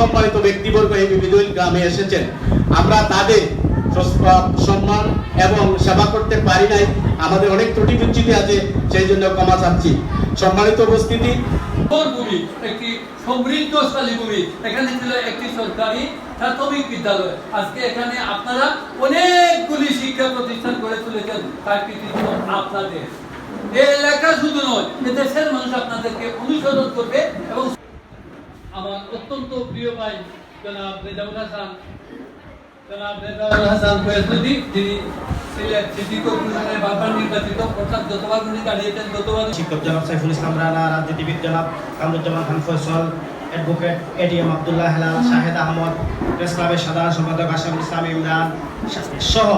সম্মানিত ব্যক্তিবর্গ এই বিবিধ গ্রামে এসেছেন, আমরা তাদের সম্মান এবং সেবা করতে পারি নাই। আমাদের অনেক ত্রুটি বিচ্যুতি আছে, সেই জন্য ক্ষমা চাচ্ছি। সম্মানিত উপস্থিতি, ভূমি একটি সমৃদ্ধশালী ভূমি, এখানে ছিল একটি সরকারি প্রাথমিক বিদ্যালয়। আজকে এখানে আপনারা অনেকগুলি শিক্ষা প্রতিষ্ঠান গড়ে তুলেছেন, তার কৃতিত্ব আপনাদের। এই এলাকা শুধু নয়, দেশের মানুষ আপনাদেরকে অনুসরণ করবে। এবং আমার অত্যন্ত প্রিয় ভাই জনাব রেজাউল হাসান ফয়েজুদ্দিন, যিনি ছিলেন সিটি কর্পোরেশনের বারবার নির্বাচিত, অর্থাৎ যতবার উনি দাঁড়িয়েছেন ততবার। শিক্ষক জনাব সাইফুল ইসলাম রানা, রাজনীতিবিদ জনাব Kamruzzaman Khan Faisal, advocate ADM Abdullah Helal, Shahed Ahmed, press ক্লাবের সাধারণ সম্পাদক আশরাফুল ইসলাম ইমরান সহ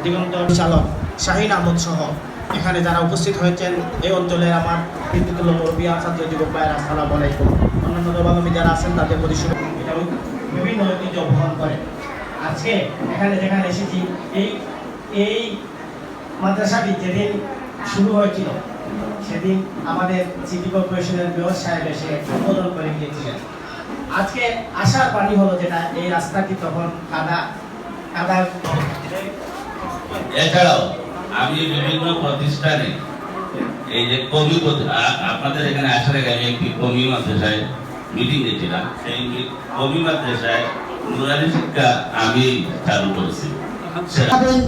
দিগন্ত চালক শাহিন আহমদ সহ এখানে যারা উপস্থিত হয়েছেন, এই অঞ্চলে আমার কৃতিত্ব মুরব্বী ছাত্র যুবক ভাইয়েরা, আসসালামু আলাইকুম। অন্যান্য ধর্মাবলম্বী যারা আছেন তাদের প্রতি এটা বিভিন্ন ঐতিহ্য বহন করে। আজকে এখানে যেখানে এসেছি, এই মাদ্রাসাটি যেদিন শুরু হয়েছিল সেদিন আমাদের সিটি কর্পোরেশনের মেয়র সাহেব এসে উদ্বোধন করে গিয়েছিলেন। আজকে আশার বাণী হলো যেটা, এই রাস্তাটি তখন কাদা। এছাড়াও আমি বিভিন্ন প্রতিষ্ঠানে এই যে কমি, আপনাদের এখানে আসার আগে আমি একটি কমি মাদ্রাসায় মিটিং দিয়েছিলাম। সেই কমি মাদ্রাসায় নুরানি শিক্ষা আমি চালু করেছি।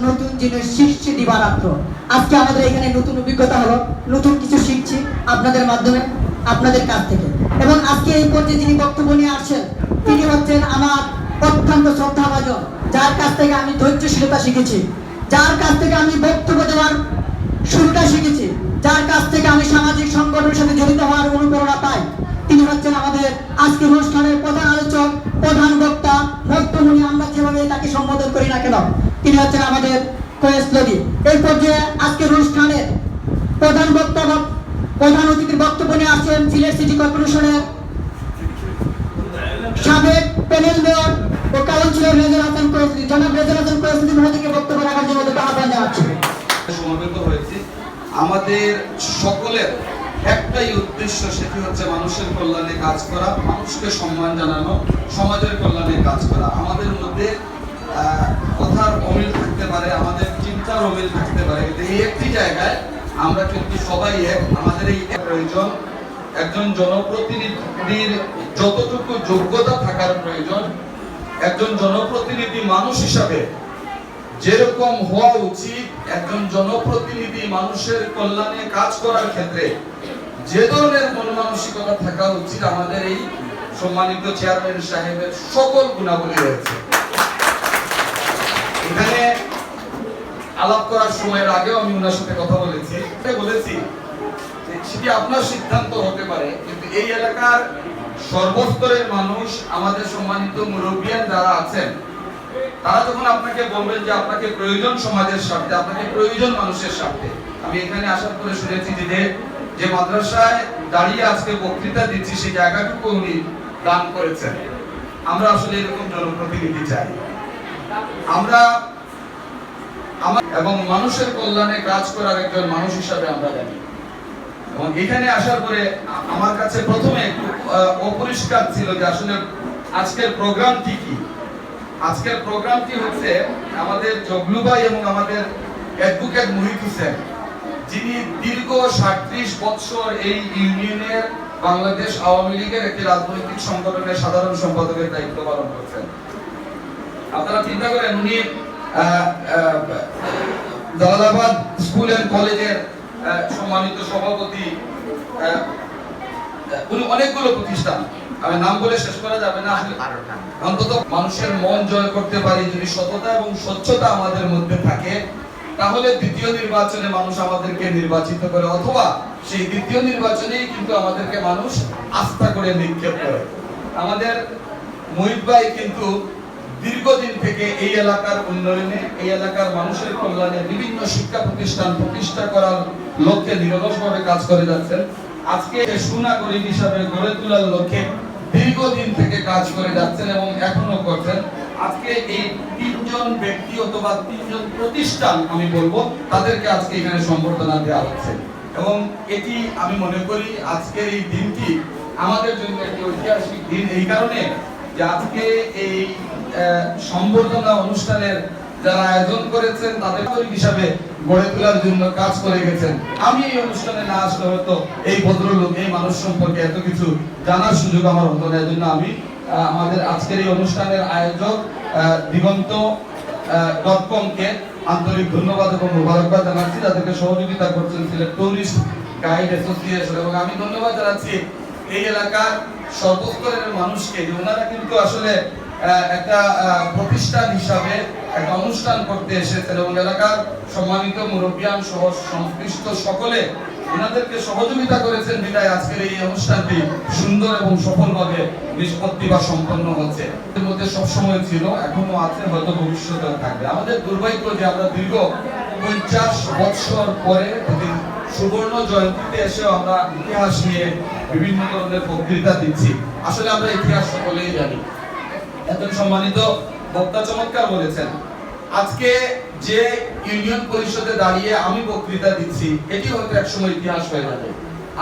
নতুন জিনিস শিখছি দিবারাত্র। আজকে আমাদের এখানে নতুন অভিজ্ঞতা হলো, নতুন কিছু শিখছি আপনাদের মাধ্যমে, আপনাদের কাছ থেকে। এবং আজকে এই পর্যায়ে যিনি বক্তব্য নিয়ে আসছেন, তিনি হচ্ছেন আমার অত্যন্ত শ্রদ্ধাভাজন, যার কাছ থেকে আমি ধৈর্যশীলতা শিখেছি, যার কাছ থেকে আমি বক্তব্য দেওয়ার শুরুটা শিখেছি, যার কাছ থেকে আমি সামাজিক সংগঠনের সাথে জড়িত হওয়ার অনুপ্রেরণা পাই। তিনি হচ্ছেন আমাদের আজকের অনুষ্ঠানের প্রধান আলোচক, প্রধান বক্তা, মধ্যমণি, আমরা যেভাবে তাকে সম্বোধন করি না কেন, তিনি হচ্ছেন আমাদের কয়েস লগি। এই পর্যায়ে আজকের অনুষ্ঠানের প্রধান বক্তা, প্রধান অতিথির বক্তব্য নিয়ে আসছেন সিলেট সিটি কর্পোরেশনের সাবেক প্যানেল মেয়র ও কাউন্সিলর রেজাউল হাসান কয়েসি। জনাব রেজাউল হাসান কয়েসি মহোদয়কে বক্তব্য রাখার জন্য আহ্বান জানাচ্ছি। সমবেত হয়েছি, আমাদের সকলের একটাই উদ্দেশ্য, সেটি হচ্ছে মানুষের কল্যাণে কাজ করা, মানুষকে সম্মান জানানো, সমাজের কল্যাণে কাজ করা। আমাদের মধ্যে কথার অমিল থাকতে পারে, আমাদের চিন্তার অমিল থাকতে পারে, কিন্তু এই একটি জায়গায় আমরা কিন্তু সবাই এক। আমাদের এই প্রয়োজন, একজন জনপ্রতিনিধির যতটুকু যোগ্যতা থাকার প্রয়োজন, একজন জনপ্রতিনিধি মানুষ হিসাবে যেরকম হওয়া উচিত, একজন জনপ্রতিনিধি মানুষের কল্যাণে কাজ করার ক্ষেত্রে যে ধরনের মন মানসিকতা থাকা উচিত, আমাদের এই সম্মানিত চেয়ারম্যান সাহেবের সকল গুণাবলী রয়েছে। এখানে আলাপ করার সময়ের আগেও আমি ওনার সাথে কথা বলেছি সেটি আপনার সিদ্ধান্ত হতে পারে, কিন্তু এই এলাকার সর্বস্তরের মানুষ, আমাদের সম্মানিত মুরব্বিয়ান যারা আছেন, তারা যখন আপনাকে বলবেন যে আপনাকে প্রয়োজন সমাজের স্বার্থে, আপনাকে প্রয়োজন মানুষের স্বার্থে। আমি এখানে আসার পরে শুনেছি যে মাদ্রাসায় দাঁড়িয়ে আজকে বক্তৃতা দিচ্ছি, সেই জায়গাটুকু উনি দান করেছেন। আমরা আসলে এরকম জনপ্রতিনিধি চাই, আমরা এবং মানুষের কল্যাণে কাজ করার একজন মানুষ হিসাবে আমরা জানি। এবং এখানে আসার পরে আমার কাছে প্রথমে একটু অপরিষ্কার ছিল যে আসলে আজকের প্রোগ্রামটি কি। আজকের প্রোগ্রামটি হচ্ছে আমাদের জগলু ভাই এবং আমাদের অ্যাডভোকেট মুহিত হোসেন, যিনি দীর্ঘ 37 বছর এই ইউনিয়নের বাংলাদেশ আওয়ামী লীগের একটি রাজনৈতিক সংগঠনের সাধারণ সম্পাদকের দায়িত্ব পালন করছেন। আপনারা চিন্তা করেন, উনি জালালাবাদ স্কুল এন্ড কলেজের সম্মানিত সভাপতি, উনি অনেকগুলো প্রতিষ্ঠান, আমি নাম বলে শেষ করা যাবে না, অন্তত মানুষের মন জয় করতে পারি যদি সততা এবং স্বচ্ছতা আমাদের মধ্যে থাকে, তাহলে দ্বিতীয় নির্বাচনে মানুষ আমাদেরকে নির্বাচিত করে, অথবা সেই দ্বিতীয় নির্বাচনেই কিন্তু আমাদেরকে মানুষ আস্থা করে নিক্ষেপ করে। আমাদের মুহিত ভাই কিন্তু দীর্ঘদিন থেকে এই এলাকার উন্নয়নে, এই এলাকার মানুষের কল্যাণে বিভিন্ন শিক্ষা প্রতিষ্ঠান প্রতিষ্ঠা করার লক্ষ্যে নিরলসভাবে কাজ করে যাচ্ছেন। আজকে সুনাগরিক হিসাবে গড়ে তোলার লক্ষ্যে দীর্ঘদিন থেকে কাজ করে যাচ্ছেন এবং এখনো করছেন। আজকে এই 3 জন ব্যক্তি অথবা 3 জন প্রতিষ্ঠান, আমি বলবো, তাদেরকে আজকে এখানে সম্বর্ধনা দেওয়া হচ্ছে। এবং এটি আমি মনে করি আজকের এই দিনটি আমাদের জন্য একটি ঐতিহাসিক দিন, এই কারণে যে আজকে এই সম্বর্ধনা অনুষ্ঠানের যারা আয়োজন করেছেন তাদের হিসাবে গড়ে তোলার জন্য কাজ করে গেছেন। আমি এই অনুষ্ঠানে না আসলে হয়তো এই ভদ্রলোক এই মানুষ সম্পর্কে এত কিছু জানার সুযোগ আমার হতো না। এজন্য আমি আমাদের আজকের এই অনুষ্ঠানের আয়োজক দিগন্ত.com-কে আন্তরিক ধন্যবাদ এবং মোবারকবাদ জানাচ্ছি, যাদেরকে সহযোগিতা করছেন সিলেট টুরিস্ট গাইড অ্যাসোসিয়েশন। এবং আমি ধন্যবাদ জানাচ্ছি এই এলাকার সর্বস্তরের মানুষকে, যে ওনারা কিন্তু আসলে একটা প্রতিষ্ঠান হিসাবে একটা অনুষ্ঠান করতে এসেছেন এবং এলাকার সম্মানিত মুরব্বিয়ান সহ সংশ্লিষ্ট সকলে ওনাদেরকে সহযোগিতা করেছেন বিধায় আজকের এই অনুষ্ঠানটি সুন্দর এবং সফলভাবে নিষ্পত্তি বা সম্পন্ন হচ্ছে। এর মধ্যে সবসময় ছিল, এখনো আছে, হয়তো ভবিষ্যতেও থাকবে। আমাদের দুর্ভাগ্য যে আমরা দীর্ঘ 50 বছর পরে সুবর্ণ জয়ন্তীতে এসেও আমরা ইতিহাস নিয়ে বিভিন্ন ধরনের বক্তৃতা দিচ্ছি। আসলে আমরা ইতিহাস সকলেই জানি। একজন সম্মানিত বক্তা চমৎকার বলেছেন, আজকে যে ইউনিয়ন পরিষদে দাঁড়িয়ে আমি বক্তৃতা দিচ্ছি এটি হয়তো একসময় ইতিহাস হয়ে যাবে।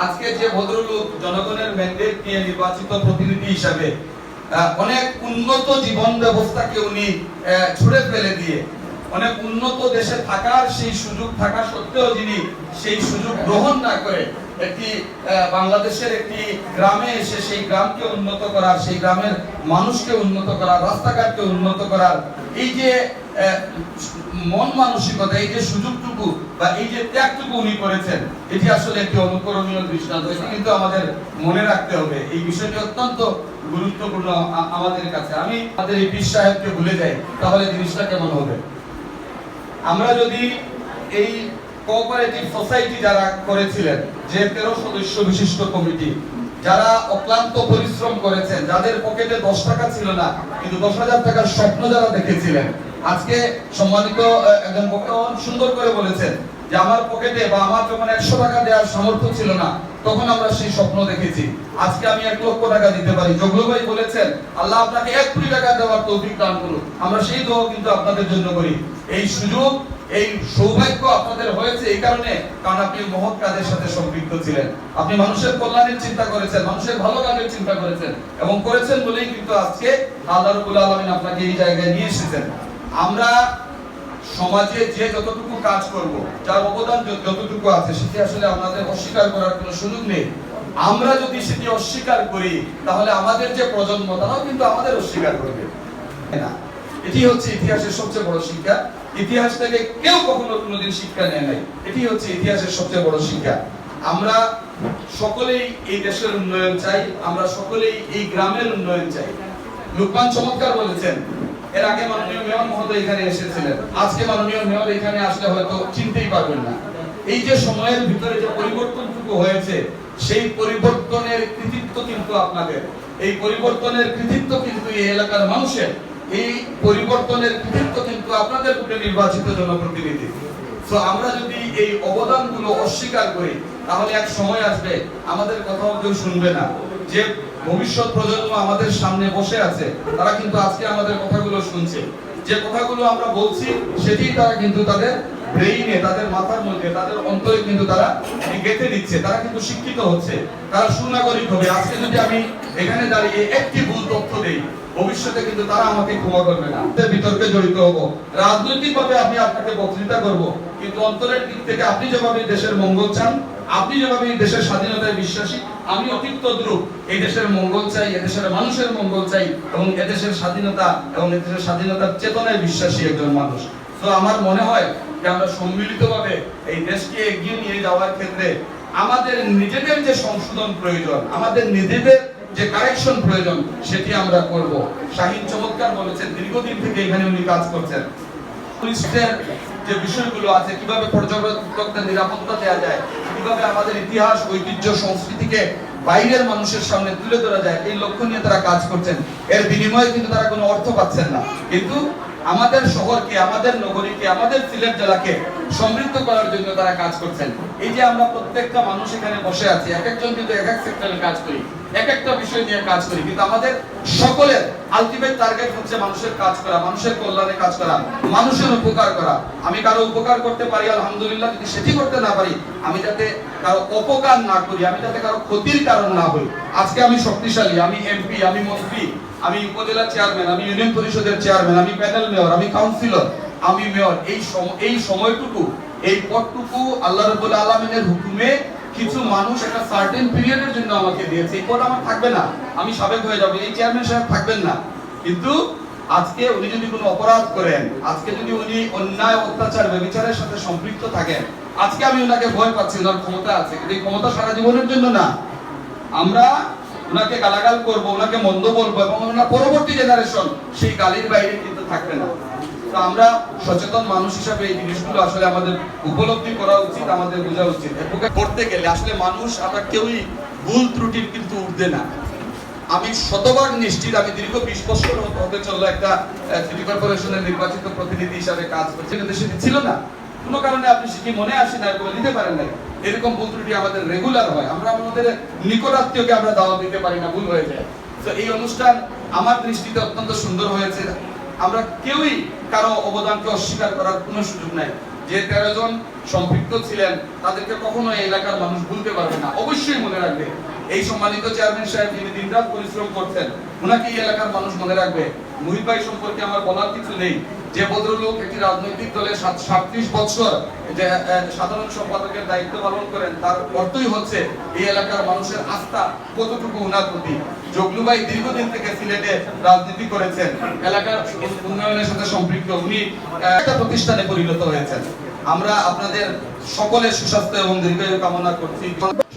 আজকে যে ভদ্রলোক জনগণের ম্যান্ডেট নিয়ে নির্বাচিত প্রতিনিধি হিসাবে অনেক উন্নত জীবন ব্যবস্থাকে উনি ছুড়ে ফেলে দিয়ে অনেক উন্নত দেশে থাকার সেই সুযোগ থাকা সত্ত্বেও যিনি সেই সুযোগ গ্রহণ না করে একটি বাংলাদেশের একটি গ্রামে এসে সেই গ্রামকে উন্নত করার, সেই গ্রামের মানুষকে উন্নত করার, রাস্তাঘাটকে উন্নত করার এই যে মন মানসিকতা, এই যে সুযোগটুকু বা এই যে ত্যাগটুকু উনি করেছেন, এটি আসলে একটি অনুকরণীয় দৃষ্টান্ত। এটি কিন্তু আমাদের মনে রাখতে হবে, এই বিষয়টি অত্যন্ত গুরুত্বপূর্ণ আমাদের কাছে। আমি আমাদের এই পীর সাহেবকে ভুলে যাই তাহলে জিনিসটা কেমন হবে? আমরা যদি এই কোঅপারেটিভ সোসাইটি যারা করেছিলেন, যে 13 সদস্য বিশিষ্ট কমিটি, যারা অক্লান্ত পরিশ্রম করেছেন, যাদের পকেটে 10 টাকা ছিল না কিন্তু 10,000 টাকার স্বপ্ন যারা দেখেছিলেন, আজকে সম্মানিত একজন বক্তা সুন্দর করে বলেছেন যে আমার পকেটে বা আমার যখন 100 টাকা দেওয়ার সামর্থ্য ছিল না তখন আমরা সেই স্বপ্ন দেখেছি, আজকে আমি 1 লক্ষ টাকা দিতে পারি। জগলু ভাই বলেছেন আল্লাহ আপনাকে 1 কোটি টাকা দেওয়ার তৌফিক দান করুন, আমরা সেই দোয়া কিন্তু আপনাদের জন্য করি। এই সুযোগ, এই সৌভাগ্য আপনাদের হয়েছে এই কারণে, কারণ আপনি মহৎ কাজের সাথে সম্পৃক্ত ছিলেন, আপনি মানুষের কল্যাণের চিন্তা করেছেন, মানুষের ভালো কাজের চিন্তা করেছেন এবং করেছেন বলেই কিন্তু আজকে আল্লাহ রাব্বুল আলামিন আপনাকে এই জায়গায় নিয়ে এসেছেন। আমরা সমাজে যে যতটুকু কাজ করব, যার অবদান যতটুকু আছে, সেটি আসলে আমাদের অস্বীকার করার কোনো সুযোগ নেই। আমরা যদি সেটি অস্বীকার করি তাহলে আমাদের যে প্রজন্ম তারাও কিন্তু আমাদের অস্বীকার করবে না। এটি হচ্ছে ইতিহাসের সবচেয়ে বড় শিক্ষা। ইতিহাস থেকে কেউ কখনো কোনোদিন শিক্ষা নেয় নাই, এটি হচ্ছে ইতিহাসের সবচেয়ে বড় শিক্ষা। আমরা সকলেই এই দেশের উন্নয়ন চাই, আমরা সকলেই এই গ্রামের উন্নয়ন চাই। লোকমান চমৎকার বলেছেন, এর আগে মাননীয় মেয়র মহোদয় এখানে এসেছিলেন, আজকে মাননীয় মেয়র এখানে আসলে হয়তো চিনতেই পারবেন না। এই যে সময়ের ভিতরে যে পরিবর্তনটুকু হয়েছে, সেই পরিবর্তনের কৃতিত্ব কিন্তু আপনাদের, এই পরিবর্তনের কৃতিত্ব কিন্তু এই এলাকার মানুষের, এই পরিবর্তনের কৃতিত্ব কিন্তু আপনাদের উপরে নির্বাচিত জনপ্রতিনিধি। তো আমরা যদি এই অবদানগুলো অস্বীকার করি তাহলে এক সময় আসবে আমাদের কথাও কেউ শুনবে না। যে ভবিষ্যৎ প্রজন্ম আমাদের সামনে বসে আছে তারা কিন্তু আজকে আমাদের কথাগুলো শুনছে, যে কথাগুলো আমরা বলছি সেটি তারা কিন্তু তাদের ব্রেইনে, তাদের মাথার মধ্যে, তাদের অন্তরে কিন্তু তারা গেঁথে দিচ্ছে, তারা কিন্তু শিক্ষিত হচ্ছে, তারা সুনাগরিক হবে। আজকে যদি আমি এখানে দাঁড়িয়ে একটি ভুল তথ্য দেই, ভবিষ্যতে কিন্তু তারা আমাকে ক্ষমা করবে না। বিতর্কে জড়িত হব, রাজনৈতিকভাবে আমি আপনাকে বক্তৃতা করব, কিন্তু অন্তরের দিক থেকে আপনি যেভাবে দেশের মঙ্গল চান, আপনি যেভাবে এই দেশের স্বাধীনতায় বিশ্বাসী, আমি অতীত তদ্রূপ এই দেশের মঙ্গল চাই, এদেশের মানুষের মঙ্গল চাই এবং এদেশের স্বাধীনতা এবং এদেশের স্বাধীনতার চেতনায় বিশ্বাসী একজন মানুষ। তো আমার মনে হয় যে আমরা সম্মিলিতভাবে এই দেশকে এগিয়ে নিয়ে যাওয়ার ক্ষেত্রে আমাদের নিজেদের যে সংশোধন প্রয়োজন, আমাদের নিজেদের যে কারেকশন প্রয়োজন, সেটি আমরা করব। শাহিন চমৎকার বলেছেন, দীর্ঘদিন থেকে এখানে উনি কাজ করছেন, পুলিশের যে বিষয়গুলো আছে, কিভাবে পর্যটকদের নিরাপত্তা দেওয়া যায়, কিভাবে আমাদের ইতিহাস, ঐতিহ্য, সংস্কৃতিকে বাইরের মানুষের সামনে তুলে ধরা যায়, এই লক্ষ্য নিয়ে তারা কাজ করছেন। এর বিনিময়ে কিন্তু তারা কোনো অর্থ পাচ্ছেন না, কিন্তু আমাদের শহরকে, আমাদের নগরীকে, আমাদের সিলেট জেলাকে সমৃদ্ধ করার জন্য তারা কাজ করছেন। এই যে আমরা প্রত্যেকটা মানুষ এখানে বসে আছি, এক একজন কিন্তু এক এক সেক্টরে কাজ করি, এক একটা বিষয় নিয়ে কাজ করি, কিন্তু আমাদের সকলের আলটিমেট টার্গেট হচ্ছে মানুষের কাজ করা, মানুষের কল্যাণে কাজ করা, মানুষের উপকার করা। আমি কারো উপকার করতে পারি আলহামদুলিল্লাহ, যদি সেটি করতে না পারি, আমি যাতে কারো অপকার না করি, আমি যাতে কারো ক্ষতির কারণ না হই। আজকে আমি শক্তিশালী, আমি এমপি, আমি মন্ত্রী, আমি উপজেলা চেয়ারম্যান, আমি ইউনিয়ন পরিষদের চেয়ারম্যান, আমি প্যানেল মেয়র, আমি কাউন্সিলর, আমি মেয়র, এই সময়টুকু, এই পদটুকু আল্লাহ রাব্বুল আলামিনের হুকুমে কিছু মানুষ একটা সার্টেন পিরিয়ডের জন্য আমাকে দিয়েছে। এই পদ আমার থাকবে না, আমি সাবেক হয়ে যাব, এই চেয়ারম্যান সাহেব থাকবেন না। কিন্তু আজকে উনি যদি কোনো অপরাধ করেন, আজকে যদি উনি অন্যায় অত্যাচার ব্যভিচারের সাথে সম্পৃক্ত থাকেন, আজকে আমি ওনাকে ভয় পাচ্ছি, ওনার ক্ষমতা আছে, কিন্তু এই ক্ষমতা সারা জীবনের জন্য না। আমরা ওনাকে গালাগাল করব, ওনাকে মন্দ বলবো, এবং ওনার পরবর্তী জেনারেশন সেই গালির বাইরে কিন্তু থাকবে না। তো আমরা সচেতন মানুষ হিসাবে এই জিনিসগুলো আসলে আমাদের উপলব্ধি করা উচিত, আমাদের বোঝা উচিত। এরপরে করতে গেলে আসলে মানুষ, আমরা কেউই ভুল ত্রুটির কিন্তু ঊর্ধ্বে না। আমি শতভাগ নিশ্চিত, আমি দীর্ঘ 20 বছর হতে চললো একটা সিটি কর্পোরেশনের নির্বাচিত প্রতিনিধি হিসাবে কাজ করছি, কিন্তু সেটি ছিল না। কোনো কারণে আপনি সেটি মনে আসে না, এরকম দিতে পারেন না। এরকম ভুল ত্রুটি আমাদের রেগুলার হয়। আমরা আমাদের নিকটাত্মীয়কে আমরা দাওয়াত দিতে পারি না, ভুল হয়ে যায়। তো এই অনুষ্ঠান আমার দৃষ্টিতে অত্যন্ত সুন্দর হয়েছে। আমরা কেউই কারো অবদানকে অস্বীকার করার কোনো সুযোগ নাই। যে 13 জন সম্পৃক্ত ছিলেন তাদেরকে কখনো এই এলাকার মানুষ ভুলতে পারবে না। অবশ্যই মনে রাখবে, এই সম্মানিত চেয়ারম্যান সাহেব যিনি দিনরাত পরিশ্রম করছেন, ওনাকে এই এলাকার মানুষ মনে রাখবে। মুহিত ভাই সম্পর্কে আমার বলার কিছু নেই। যে ভদ্রলোক একটি রাজনৈতিক দলে 37 বছর যে সাধারণ সম্পাদকের দায়িত্ব পালন করেন, তার অর্থই হচ্ছে এই এলাকার মানুষের আস্থা কতটুকু ওনার প্রতি। জগলু ভাই দীর্ঘদিন থেকে সিলেটে রাজনীতি করেছেন, এলাকার উন্নয়নের সাথে সম্পৃক্ত, উনি একটা প্রতিষ্ঠানে পরিণত হয়েছেন। আমরা আপনাদের সকলের সুস্বাস্থ্য এবং দীর্ঘায়ু কামনা করছি।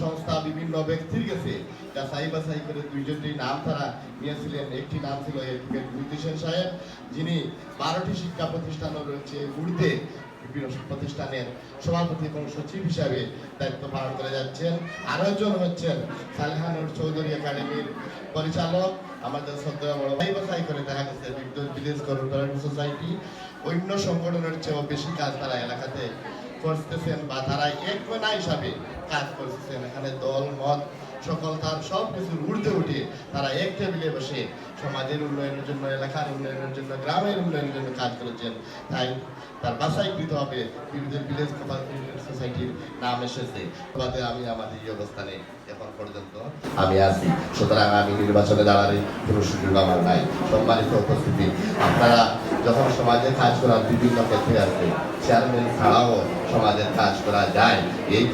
সংস্থা বিভিন্ন ব্যক্তির কাছে যাচাই বাছাই করে দুইজনটি নাম তারা নিয়েছিলেন। একটি নাম ছিল এডভোকেট মুহিত হোসেন সাহেব, যিনি 12টি শিক্ষা প্রতিষ্ঠানও রয়েছে ঊর্ধ্বে বিভিন্ন প্রতিষ্ঠানের সভাপতি এবং সচিব হিসাবে দায়িত্ব পালন করে যাচ্ছেন। আরো একজন হচ্ছেন সালেহানুর চৌধুরী একাডেমির পরিচালক। আমাদের শ্রদ্ধেয় বড় ভাই বাছাই করে দেখা গেছে ভিলেজ কোঅপারেটিভ সোসাইটি অন্য সংগঠনের চেয়েও বেশি কাজ তারা এলাকাতে করতেছেন, বা তারা এক কোনা হিসাবে কাজ করতেছেন। এখানে দল মত সকল তার সব কিছুর ঊর্ধ্বে উঠে তারা এক টেবিলে বসে সমাজের উন্নয়নের জন্য, এলাকার উন্নয়নের জন্য, গ্রামের উন্নয়নের জন্য কাজ করেছেন। তাই তার বাছাইকৃত হবে ভিলেজ কোঅপারেটিভ সোসাইটির নাম এসেছে। তোমাদের আমি আমাদের এই অবস্থানে এখন পর্যন্ত আমি আছি। সুতরাং আমি নির্বাচনে দাঁড়ালে কোনো সুযোগ আমার নাই। সম্মানিত উপস্থিতি, আপনারা যখন সমাজে কাজ করার বিভিন্ন ক্ষেত্রে আছে, চেয়ারম্যান ছাড়াও সমাজের কাজ করা যায়। এই